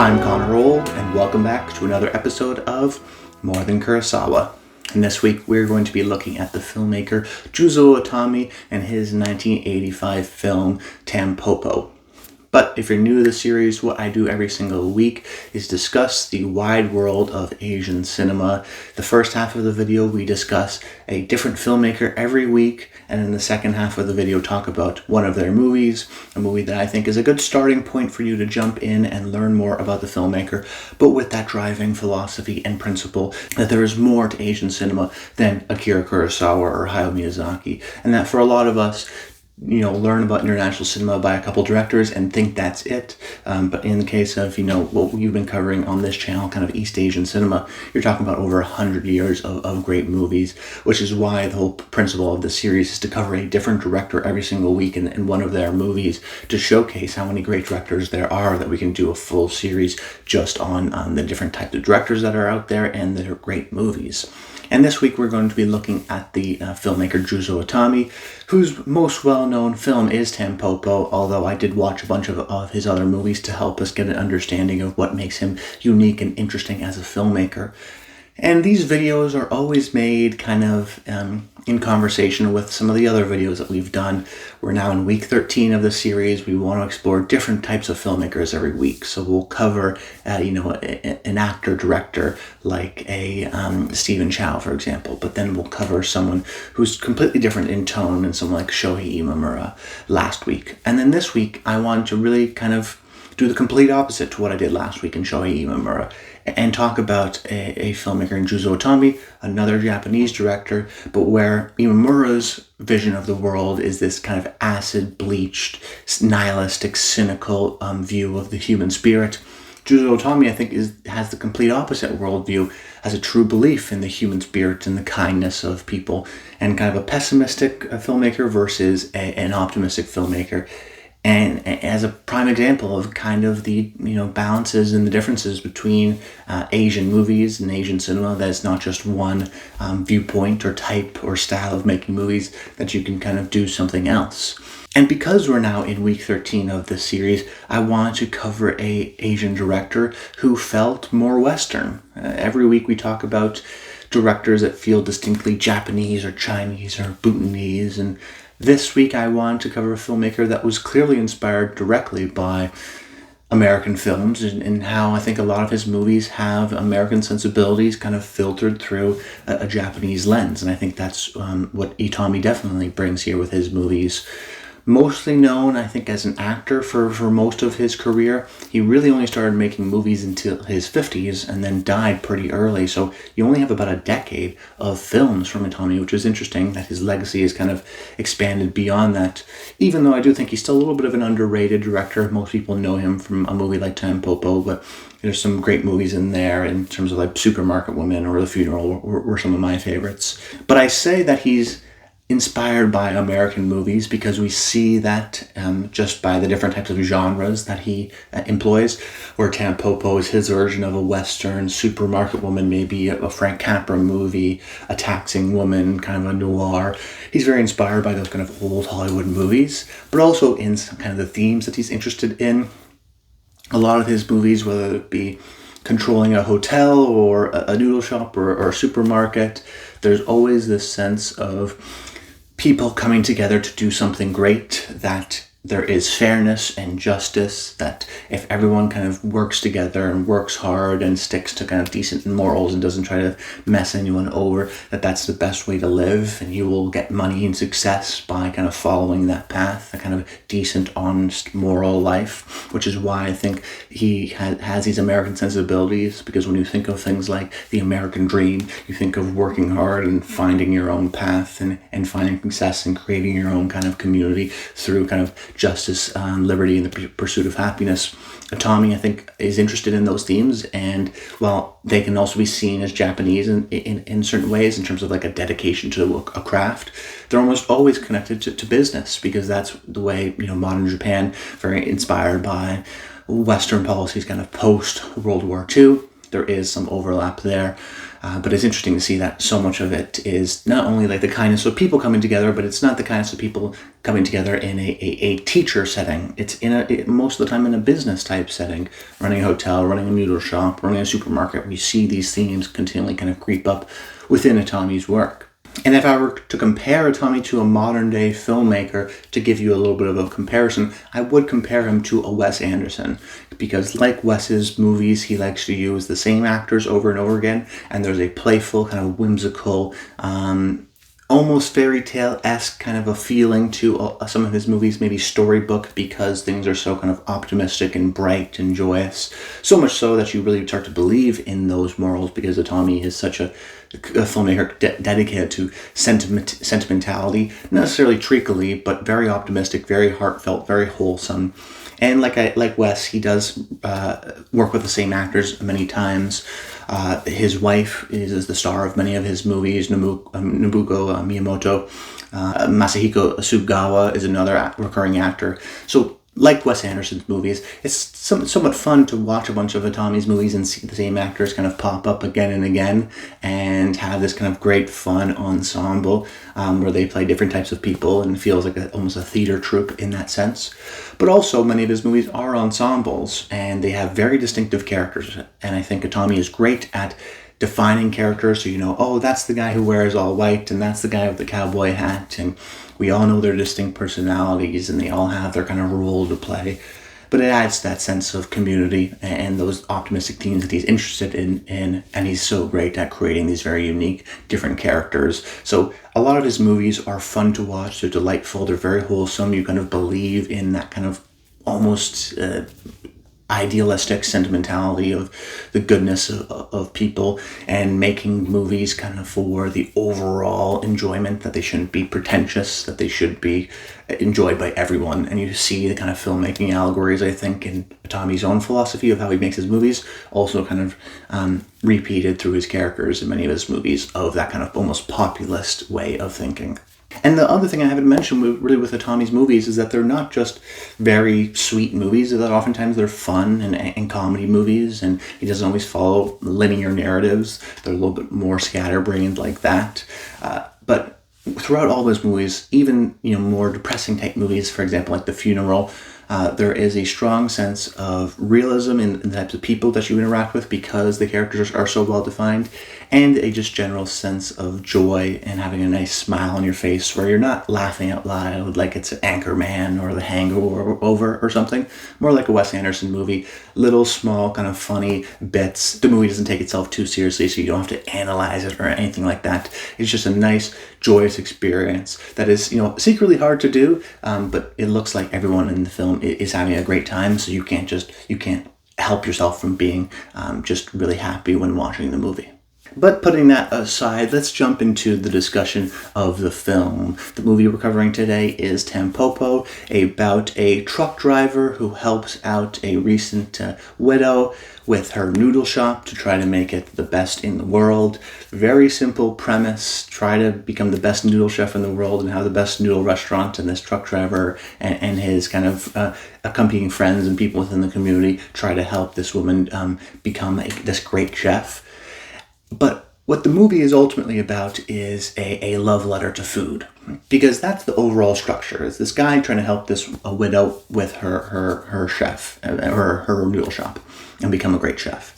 I'm Connor Old, and welcome back to another episode of More Than Kurosawa. And this week we're going to be looking at the filmmaker Juzo Itami and his 1985 film Tampopo. But if you're new to the series, what I do every single week is discuss the wide world of Asian cinema. The first half of the video, we discuss a different filmmaker every week, and in the second half of the video, talk about one of their movies, a movie that I think is a good starting point for you to jump in and learn more about the filmmaker, but with that driving philosophy and principle that there is more to Asian cinema than Akira Kurosawa or Hayao Miyazaki, and that for a lot of us, learn about international cinema by a couple directors and think that's it. But in the case of, what we've been covering on this channel, kind of East Asian cinema, you're talking about over 100 years of great movies, which is why the whole principle of the series is to cover a different director every single week in one of their movies to showcase how many great directors there are, that we can do a full series just on the different types of directors that are out there and their great movies. And this week we're going to be looking at the filmmaker Juzo Itami, whose most well-known film is Tampopo, although I did watch a bunch of his other movies to help us get an understanding of what makes him unique and interesting as a filmmaker. And these videos are always made kind of in conversation with some of the other videos that we've done. We're now in week 13 of the series. We want to explore different types of filmmakers every week. So we'll cover, an actor-director like a Stephen Chow, for example. But then we'll cover someone who's completely different in tone, and someone like Shohei Imamura last week. And then this week, I want to really kind of do the complete opposite to what I did last week in Shohei Imamura, and talk about a filmmaker in Juzo Itami, another Japanese director, but where Imamura's vision of the world is this kind of acid-bleached, nihilistic, cynical view of the human spirit. Juzo Itami, I think, has the complete opposite worldview, has a true belief in the human spirit and the kindness of people, and kind of a pessimistic filmmaker versus an optimistic filmmaker. And as a prime example of kind of the balances and the differences between Asian movies and Asian cinema, that it's not just one viewpoint or type or style of making movies, that you can kind of do something else. And because we're now in week 13 of this series, I wanted to cover a Asian director who felt more Western. Every week we talk about directors that feel distinctly Japanese or Chinese or Bhutanese, and this week I wanted to cover a filmmaker that was clearly inspired directly by American films, and how I think a lot of his movies have American sensibilities kind of filtered through a Japanese lens. And I think that's what Itami definitely brings here with his movies. Mostly known, I think, as an actor for most of his career. He really only started making movies until his 50s and then died pretty early. So you only have about a decade of films from Itami, which is interesting that his legacy is kind of expanded beyond that. Even though I do think he's still a little bit of an underrated director. Most people know him from a movie like Tampopo, but there's some great movies in there in terms of like Supermarket Woman or The Funeral were some of my favorites. But I say that he's inspired by American movies because we see that just by the different types of genres that he employs, where Tampopo is his version of a Western, Supermarket Woman maybe a Frank Capra movie, a taxing woman, kind of a noir. He's very inspired by those kind of old Hollywood movies, but also in some kind of the themes that he's interested in. A lot of his movies, whether it be controlling a hotel or a noodle shop or a supermarket, there's always this sense of people coming together to do something great, that there is fairness and justice, that if everyone kind of works together and works hard and sticks to kind of decent morals and doesn't try to mess anyone over, that's the best way to live, and you will get money and success by kind of following that path, a kind of decent, honest, moral life, which is why I think he has these American sensibilities, because when you think of things like the American dream, you think of working hard and finding your own path and finding success and creating your own kind of community through kind of justice, liberty, and the pursuit of happiness. Itami, I think, is interested in those themes, and while they can also be seen as Japanese in certain ways, in terms of like a dedication to a craft, they're almost always connected to business, because that's the way, modern Japan, very inspired by Western policies kind of post World War II, there is some overlap there. But it's interesting to see that so much of it is not only like the kindness of people coming together, but it's not the kindness of people coming together in a teacher setting. It's most of the time in a business type setting, running a hotel, running a noodle shop, running a supermarket. We see these themes continually kind of creep up within Itami's work. And if I were to compare Itami to a modern day filmmaker, to give you a little bit of a comparison, I would compare him to a Wes Anderson. Because like Wes's movies, he likes to use the same actors over and over again, and there's a playful, kind of whimsical, almost fairy tale-esque kind of a feeling to some of his movies, maybe storybook, because things are so kind of optimistic and bright and joyous. So much so that you really start to believe in those morals, because Itami is such a filmmaker dedicated to sentimentality, not necessarily treacly, but very optimistic, very heartfelt, very wholesome. And like Wes, he does work with the same actors many times. His wife is the star of many of his movies, Nobuko Miyamoto. Masahiko Sugawa is another recurring actor. So, like Wes Anderson's movies, it's somewhat fun to watch a bunch of Itami's movies and see the same actors kind of pop up again and again, and have this kind of great fun ensemble where they play different types of people, and feels like almost a theater troupe in that sense. But also, many of his movies are ensembles, and they have very distinctive characters, and I think Itami is great at defining characters, so you know, oh, that's the guy who wears all white, and that's the guy with the cowboy hat, and we all know their distinct personalities, and they all have their kind of role to play. But it adds that sense of community and those optimistic themes that he's interested in, and he's so great at creating these very unique, different characters. So a lot of his movies are fun to watch, they're delightful, they're very wholesome, you kind of believe in that kind of almost idealistic sentimentality of the goodness of people, and making movies kind of for the overall enjoyment, that they shouldn't be pretentious, that they should be enjoyed by everyone. And you see the kind of filmmaking allegories, I think, in Itami's own philosophy of how he makes his movies, also kind of repeated through his characters in many of his movies, of that kind of almost populist way of thinking. And the other thing I haven't mentioned with Itami's movies is that they're not just very sweet movies, that oftentimes they're fun and comedy movies, and he doesn't always follow linear narratives. They're a little bit more scatterbrained like that. But throughout all those movies, even more depressing type movies, for example, like The Funeral, there is a strong sense of realism in the types of people that you interact with, because the characters are so well defined, and a just general sense of joy and having a nice smile on your face, where you're not laughing out loud like it's Anchorman or The Hangover or something. More like a Wes Anderson movie, little small kind of funny bits. The movie doesn't take itself too seriously, so you don't have to analyze it or anything like that. It's just a nice, joyous experience that is, secretly hard to do, but it looks like everyone in the film is having a great time, so you can't help yourself from being just really happy when watching the movie. But putting that aside, let's jump into the discussion of the film. The movie we're covering today is Tampopo, about a truck driver who helps out a recent widow with her noodle shop to try to make it the best in the world. Very simple premise: try to become the best noodle chef in the world and have the best noodle restaurant. And this truck driver and his kind of accompanying friends and people within the community try to help this woman become this great chef. But what the movie is ultimately about is a love letter to food, because that's the overall structure. It's this guy trying to help a widow with her chef, or her noodle shop, and become a great chef.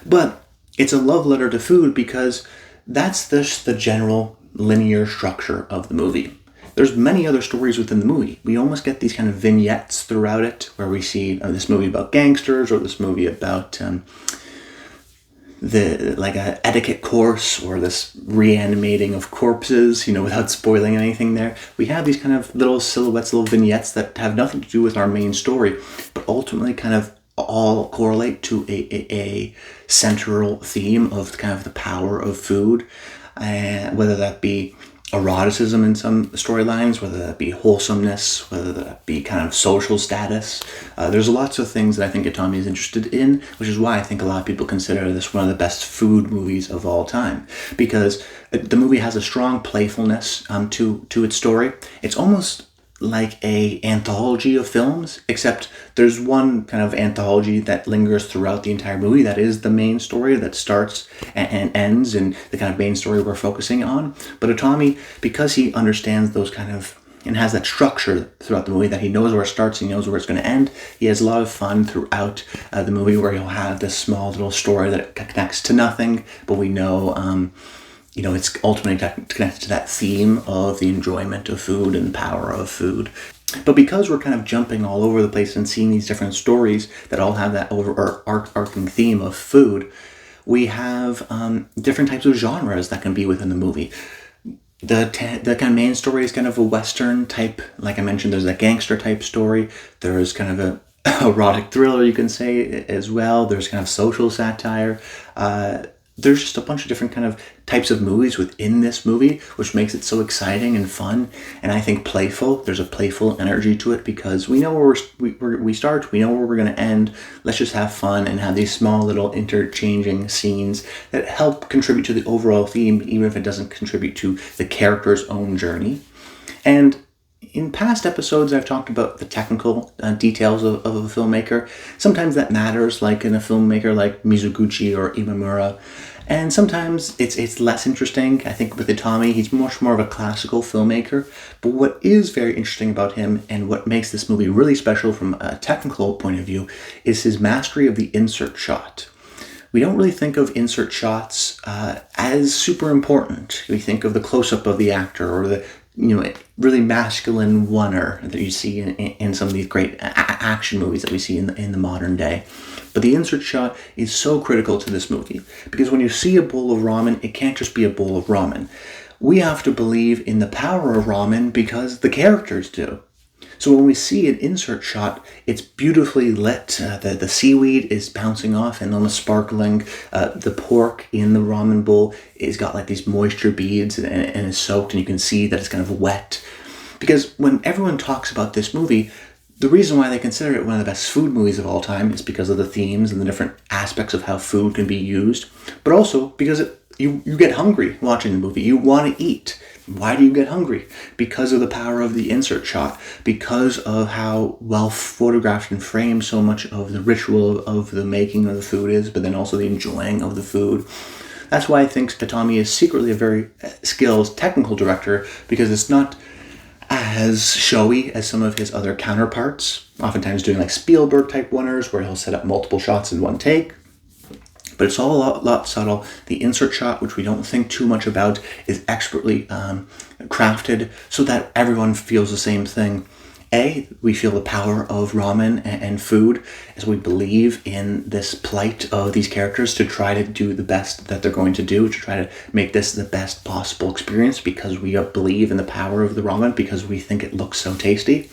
But it's a love letter to food because that's the general linear structure of the movie. There's many other stories within the movie. We almost get these kind of vignettes throughout it, where we see this movie about gangsters, or this movie about a etiquette course, or this reanimating of corpses, without spoiling anything there. We have these kind of little silhouettes, little vignettes that have nothing to do with our main story, but ultimately kind of all correlate to a central theme of kind of the power of food, whether that be eroticism in some storylines, whether that be wholesomeness, whether that be kind of social status. There's lots of things that I think Itami is interested in, which is why I think a lot of people consider this one of the best food movies of all time, because the movie has a strong playfulness to its story. It's almost like a anthology of films, except there's one kind of anthology that lingers throughout the entire movie that is the main story that starts and ends, and the kind of main story we're focusing on. But Itami, because he understands those kind of and has that structure throughout the movie, that he knows where it starts, he knows where it's going to end. He has a lot of fun throughout the movie, where he'll have this small little story that connects to nothing, but we know, it's ultimately connected to that theme of the enjoyment of food and the power of food. But because we're kind of jumping all over the place and seeing these different stories that all have that overarching theme of food, we have different types of genres that can be within the movie. The kind of main story is kind of a Western type. Like I mentioned, there's a gangster type story. There's kind of a erotic thriller, you can say, as well. There's kind of social satire. There's just a bunch of different kind of types of movies within this movie, which makes it so exciting and fun, and I think playful. There's a playful energy to it because we know where we start, we know where we're going to end. Let's just have fun and have these small little interchanging scenes that help contribute to the overall theme, even if it doesn't contribute to the character's own journey. And in past episodes, I've talked about the technical details of a filmmaker. Sometimes that matters, like in a filmmaker like Mizoguchi or Imamura. And sometimes it's less interesting. I think with Itami, he's much more of a classical filmmaker. But what is very interesting about him, and what makes this movie really special from a technical point of view, is his mastery of the insert shot. We don't really think of insert shots as super important. We think of the close-up of the actor, or the really masculine oneer that you see in some of these great action movies that we see in the modern day. But the insert shot is so critical to this movie, because when you see a bowl of ramen, it can't just be a bowl of ramen. We have to believe in the power of ramen because the characters do. So when we see an insert shot, it's beautifully lit. The seaweed is bouncing off and almost sparkling. The pork in the ramen bowl is got like these moisture beads and is soaked, and you can see that it's kind of wet. Because when everyone talks about this movie, the reason why they consider it one of the best food movies of all time is because of the themes and the different aspects of how food can be used, but also because you get hungry watching the movie. You want to eat. Why do you get hungry? Because of the power of the insert shot, because of how well photographed and framed so much of the ritual of the making of the food is, but then also the enjoying of the food. That's why I think Itami is secretly a very skilled technical director, because it's not as showy as some of his other counterparts, oftentimes doing like Spielberg type oneers where he'll set up multiple shots in one take. But it's all a lot subtle. The insert shot, which we don't think too much about, is expertly crafted so that everyone feels the same thing. We feel the power of ramen and food, as we believe in this plight of these characters to try to do the best that they're going to do, to try to make this the best possible experience, because we believe in the power of the ramen, because we think it looks so tasty.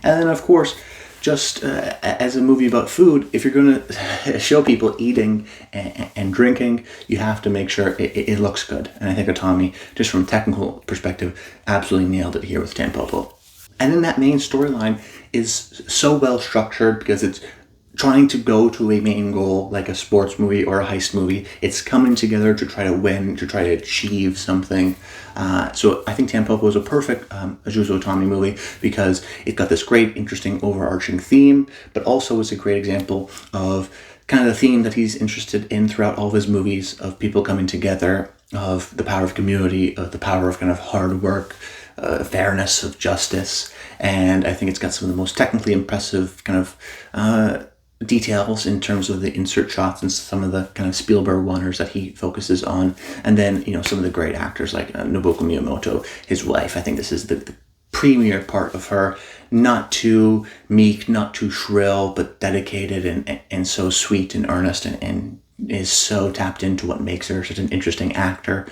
And then, of course, just as a movie about food, if you're going to show people eating and drinking, you have to make sure it looks good. And I think Itami, just from a technical perspective, absolutely nailed it here with Tampopo. And then that main storyline is so well structured, because it's trying to go to a main goal, like a sports movie or a heist movie. It's coming together to try to win, to try to achieve something. So I think Tampopo is a perfect Juzo Itami movie, because it got this great, interesting, overarching theme, but also is a great example of kind of the theme that he's interested in throughout all of his movies, of people coming together, of the power of community, of the power of kind of hard work, fairness, of justice. And I think it's got some of the most technically impressive kind of details in terms of the insert shots and some of the kind of Spielberg oneers that he focuses on. And then, some of the great actors like Nobuko Miyamoto, his wife. I think this is the premier part of her. Not too meek, not too shrill, but dedicated and so sweet and earnest, and is so tapped into what makes her such an interesting actor.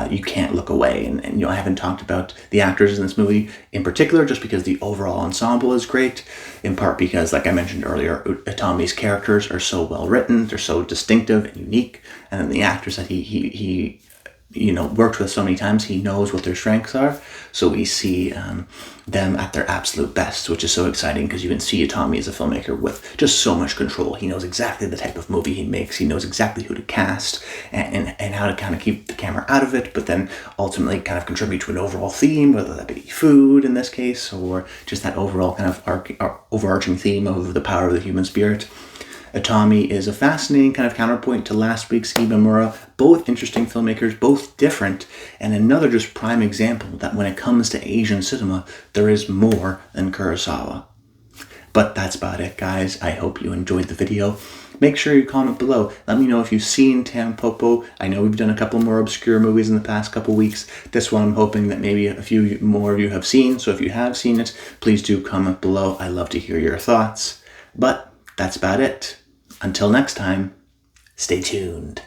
You can't look away. And I haven't talked about the actors in this movie in particular, just because the overall ensemble is great, in part because, like I mentioned earlier, Itami's characters are so well written, they're so distinctive and unique, and then the actors that he worked with so many times, he knows what their strengths are. So we see them at their absolute best, which is so exciting because you can see Itami as a filmmaker with just so much control. He knows exactly the type of movie he makes. He knows exactly who to cast and how to kind of keep the camera out of it, but then ultimately kind of contribute to an overall theme, whether that be food in this case, or just that overall kind of overarching theme of the power of the human spirit. Itami is a fascinating kind of counterpoint to last week's Imamura. Both interesting filmmakers, both different, and another just prime example that when it comes to Asian cinema, there is more than Kurosawa. But that's about it, guys. I hope you enjoyed the video. Make sure you comment below. Let me know if you've seen Tampopo. I know we've done a couple more obscure movies in the past couple weeks. This one I'm hoping that maybe a few more of you have seen. So if you have seen it, please do comment below. I love to hear your thoughts. But that's about it. Until next time, stay tuned.